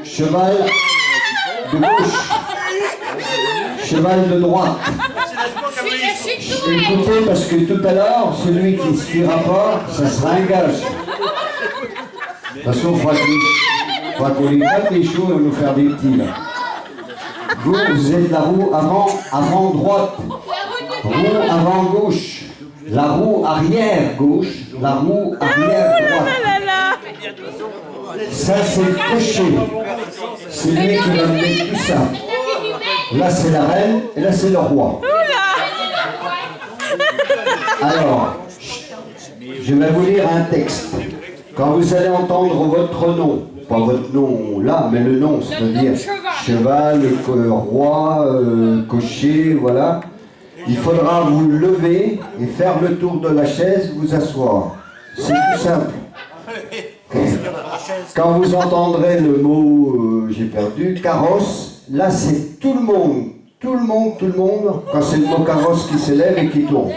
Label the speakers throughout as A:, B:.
A: cheval de gauche, cheval de droite. Écoutez, parce que tout à l'heure, celui qui ne suivra pas, ça sera un gage. De toute façon, il faudra qu'on les fasse les choux et nous faire des petits là. Vous êtes la roue avant droite, roue avant gauche, la roue arrière gauche, la roue arrière droite. Ça c'est le cocher, c'est lui qui va mener tout ça. Là c'est la reine et là c'est le roi. Alors, je vais vous lire un texte. Quand vous allez entendre votre nom, pas votre nom là, mais le nom, c'est-à-dire cheval, roi, cocher, voilà. Il faudra vous lever et faire le tour de la chaise, vous asseoir. C'est tout simple. Quand vous entendrez le mot, j'ai perdu, carrosse, là c'est tout le monde, quand c'est le mot carrosse qui s'élève et qui tourne.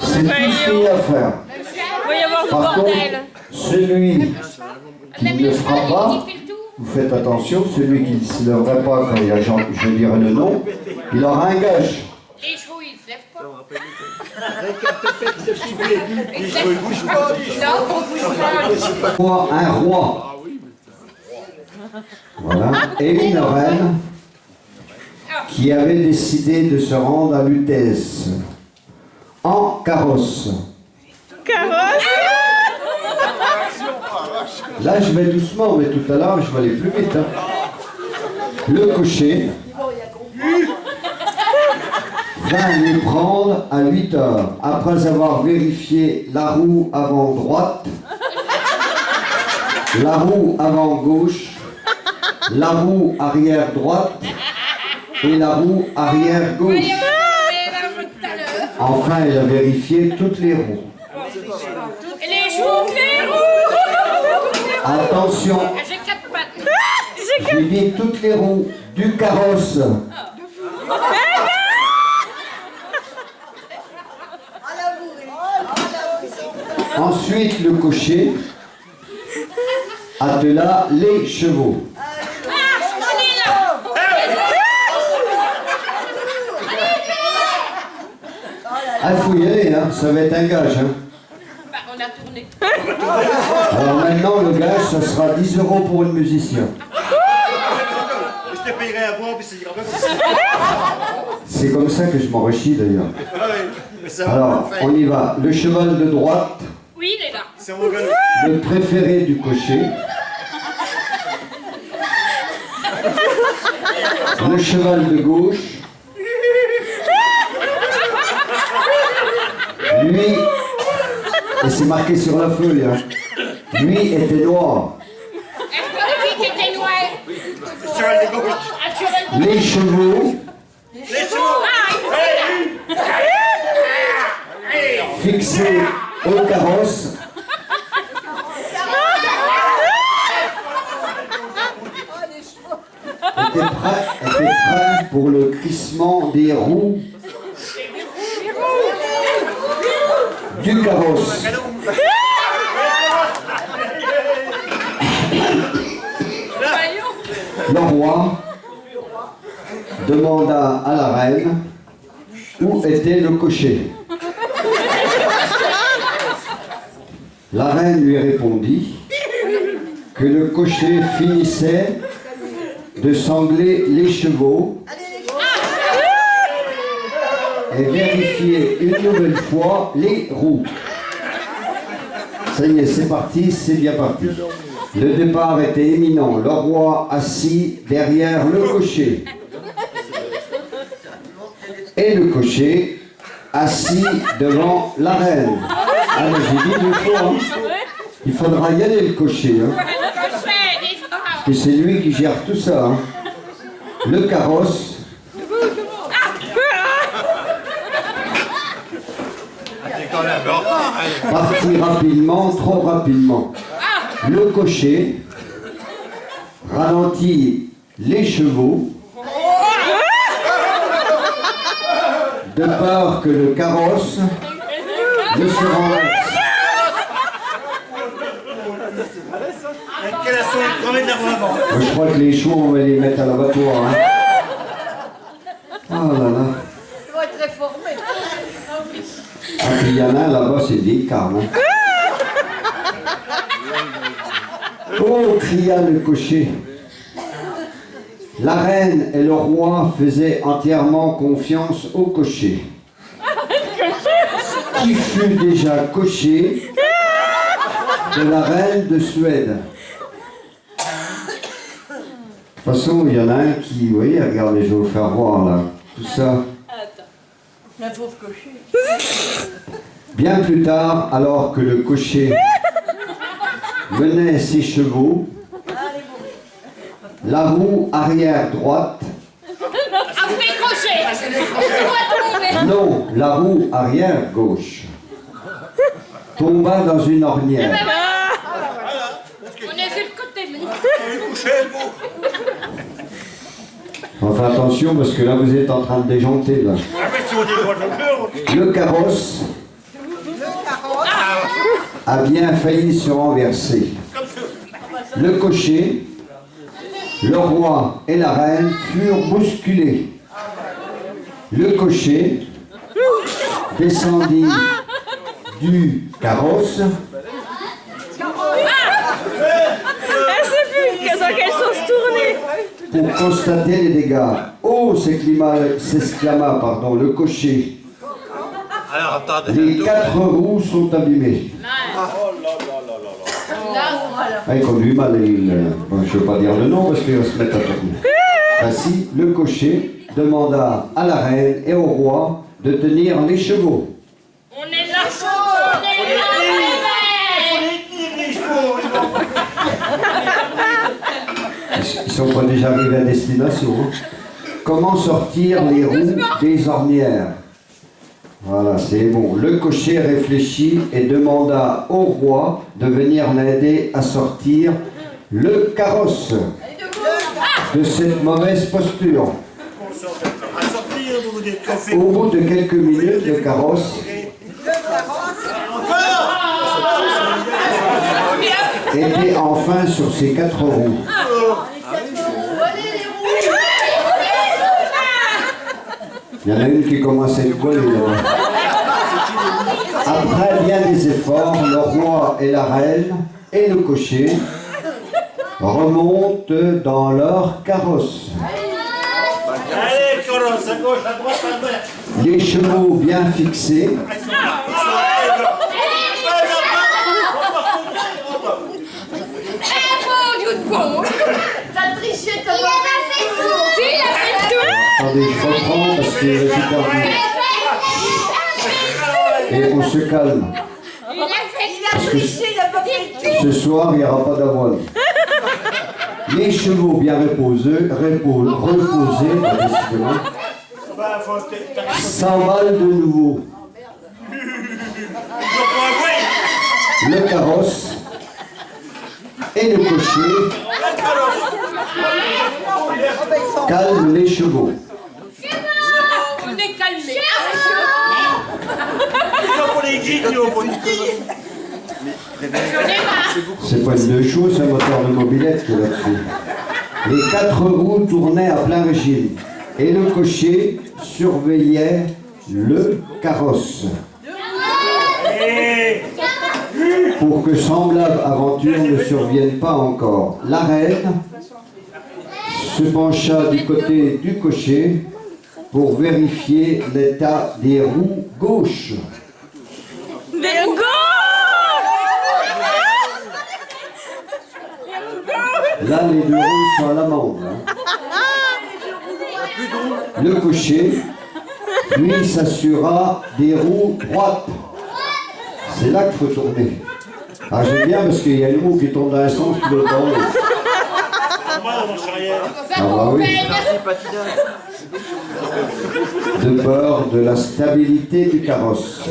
A: C'est tout ce qu'il y a à faire. Par contre, celui qui ne fera pas, vous faites attention, celui qui ne se lèvera pas quand il y a je dirai le nom, il aura un gage.
B: Les chevaux, ils ne se lèvent pas.
A: Un roi. Voilà. Et une reine qui avait décidé de se rendre à Lutèce en carrosse.
C: Carrosse?
A: Là, je vais doucement, mais tout à l'heure, je vais aller plus vite. Hein. Le cocher va les prendre à 8 heures, après avoir vérifié la roue avant droite, la roue avant gauche, la roue arrière droite et la roue arrière gauche. Enfin, elle a vérifié toutes les roues.
B: Et les chevaux, les roues.
A: Attention,
B: J'ai 4 pattes.
A: j'ai dit toutes les roues du carrosse. Ensuite, le cocher attela les chevaux. Ah, il faut y aller, hein. Ça va être un gage. Hein.
B: Bah, on a tourné.
A: Alors maintenant, le gage, ça sera 10 € pour une musicien.
D: Je te payerai à boire, puis c'est grave comme ça.
A: C'est comme ça que je m'enrichis d'ailleurs. Alors, on y va. Le cheval de droite,
B: Oui, il est là.
D: C'est mon gars.
A: le préféré du cocher. Le cheval de gauche. Lui, et c'est marqué sur la feuille, hein, lui était noir.
B: Est-ce que qui était noir?
D: Sur le gauche.
A: Les chevaux
D: Les chevaux.
A: fixés au carrosse étaient prêts pour le crissement des roues du carrosse. Le roi demanda à la reine où était le cocher. La reine lui répondit que le cocher finissait de sangler les chevaux et vérifier une nouvelle fois les roues. Ça y est, c'est parti, c'est bien parti. Le départ était imminent, le roi assis derrière le cocher. Et le cocher assis devant la reine. Ah, mais j'ai dit deux fois, hein. Il faudra y aller le cocher, hein. Parce que c'est lui qui gère tout ça, hein. Le carrosse. Parti rapidement, trop rapidement. Le cocher ralentit les chevaux de peur que le carrosse ne se renverse.
D: Quelle a son crevé de la voix avant.
A: Moi, je crois que les chevaux, on va les mettre à l'abattoir. Hein. Oh là là.
E: Ils vont être réformés.
A: Ah, puis il y en a là-bas, c'est des carnes. Hein. Oh, cria le cocher. La reine et le roi faisaient entièrement confiance au cocher, qui fut déjà cocher de la reine de Suède. De toute façon, il y en a un qui, vous voyez, regardez, je vais vous faire voir là, tout ça.
E: Un pauvre cocher.
A: Bien plus tard, alors que le cocher menait ses chevaux, la roue arrière droite,
B: Ah, vous décrochez.
A: non, la roue arrière gauche, tomba dans une ornière.
B: On est sur le côté.
D: Coucher le beau.
A: Enfin attention parce que là vous êtes en train de déjanter là.
D: Ah, mais si on dit droit de cœur.
A: Le carrosse a bien failli se renverser. Le cocher, le roi et la reine furent bousculés. Le cocher descendit du carrosse
C: Elle sait plus dans quel sens tourner.
A: pour constater les dégâts. Oh, s'exclama le cocher.
D: Alors attendez.
A: Les 4 roues sont abîmées. Ah, il conduit mal, bon, je ne veux pas dire le nom parce qu'il va se mettre à tourner. Ainsi, le cocher demanda à la reine et au roi de tenir les chevaux.
B: On est là. On est là.
A: Ils ne sont pas déjà arrivés à destination. Hein. Comment sortir les roues des ornières? Voilà, c'est bon. Le cocher réfléchit et demanda au roi de venir l'aider à sortir le carrosse de cette mauvaise posture.
D: À sortir, vous vous dites qu'on fait.
A: Au bout de quelques minutes, le carrosse était enfin sur ses 4 roues. Il y en a une qui commence à être collée là. Après bien des efforts, le roi et la reine et le cocher remontent dans leur carrosse.
D: Allez, colosse, à gauche, à droite, à droite.
A: Les chevaux bien fixés,
E: T'as triché, t'as pas fait tout.
B: Si, il a fait tout.
A: attendez, je reprends parce que j'ai perdu. Et on se calme.
B: Il a fait
E: Il a triché, il a pas fait tout.
A: Ce soir, il n'y aura pas d'avoine. Les chevaux bien reposés, décidément, s'emballent de nouveau. Le carrosse et le cocher calment les chevaux.
B: On est calmé.
A: C'est pas une deux choses, c'est un moteur de mobilette qui est là-dessus. Les 4 roues tournaient à plein régime et le cocher surveillait le carrosse. Pour que semblable aventure ne survienne pas encore, la reine se pencha du côté du cocher pour vérifier l'état des roues gauches.
C: Des go!
A: Là, les 2 roues sont à l'amende. Hein. Le cocher, lui, s'assura des roues droites. C'est là qu'il faut tourner. Ah, j'aime bien parce qu'il y a une roue qui tourne dans un sens qui l'autre dans l'autre. Ah bah oui. De peur de la stabilité du carrosse.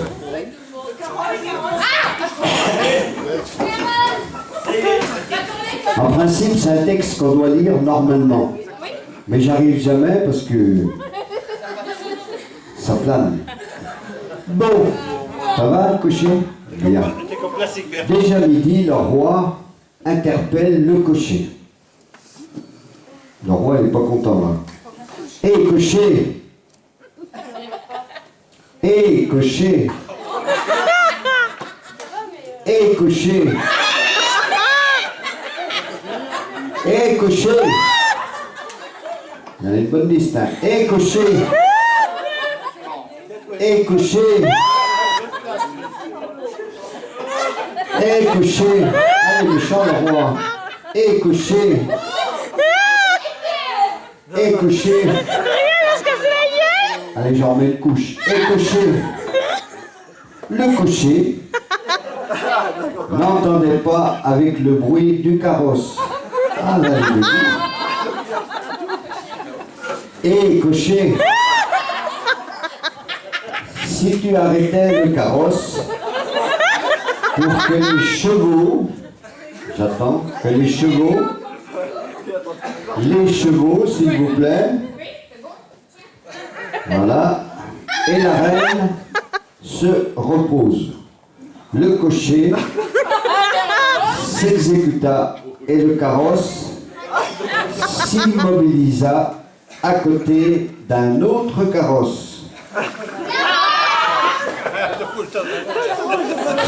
A: En principe, c'est un texte qu'on doit lire normalement. Mais j'arrive jamais parce que ça plane. Bon, ça va le cocher? Bien. Déjà midi, le roi interpelle le cocher. Le roi n'est pas content là. Hé cocher! Hé cocher! Hé cocher! Hé cocher! Il y en a une bonne liste. Hein. Hé cocher! Hé cocher! Hé cocher! Allez, méchant le roi! Hé cocher! Hé cocher! Allez, j'en remets une couche. Hé cocher! Le cocher n'entendait pas avec le bruit du carrosse. Ah là, il le dit. Hé cocher! Si tu arrêtais le carrosse pour que les chevaux, j'attends, que les chevaux, s'il vous plaît, voilà, et la reine se repose. Le cocher s'exécuta et le carrosse s'immobilisa à côté d'un autre carrosse.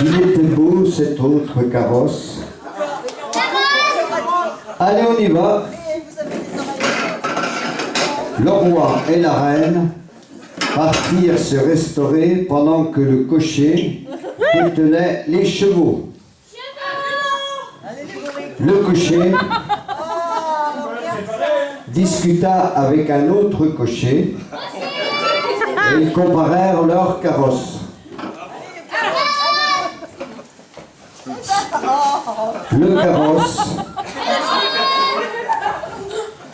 A: Il était beau cet autre carrosse. Allez, on y va. Le roi et la reine partirent se restaurer pendant que le cocher détenait les chevaux. Le cocher discuta avec un autre cocher et ils comparèrent leurs carrosses. Le carrosse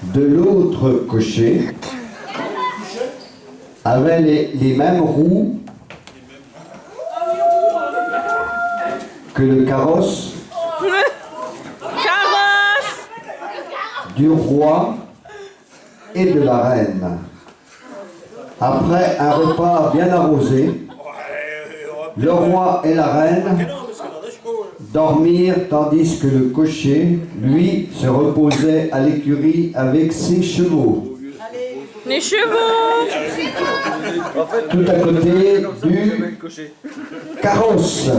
A: de l'autre cocher avait les mêmes roues que le carrosse du roi et de la reine. Après un repas bien arrosé, le roi et la reine dormirent tandis que le cocher, lui, se reposait à l'écurie avec ses chevaux.
C: Les chevaux!
A: Tout à côté du carrosse.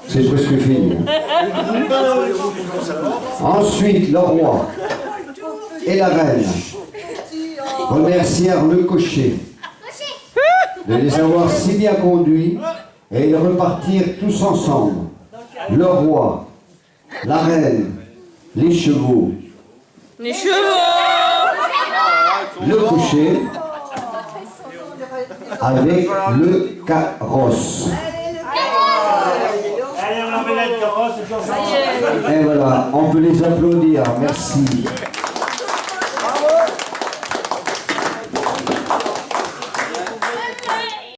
A: C'est presque fini. Ensuite, le roi et la reine remercièrent le cocher de les avoir si bien conduits et ils repartirent tous ensemble. Le roi, la reine, les chevaux,
C: Les chevaux!
A: le cocher avec le carrosse.
D: Allez, on emmène le carrosse et puis on s'en va.
A: Et voilà, on peut les applaudir, merci.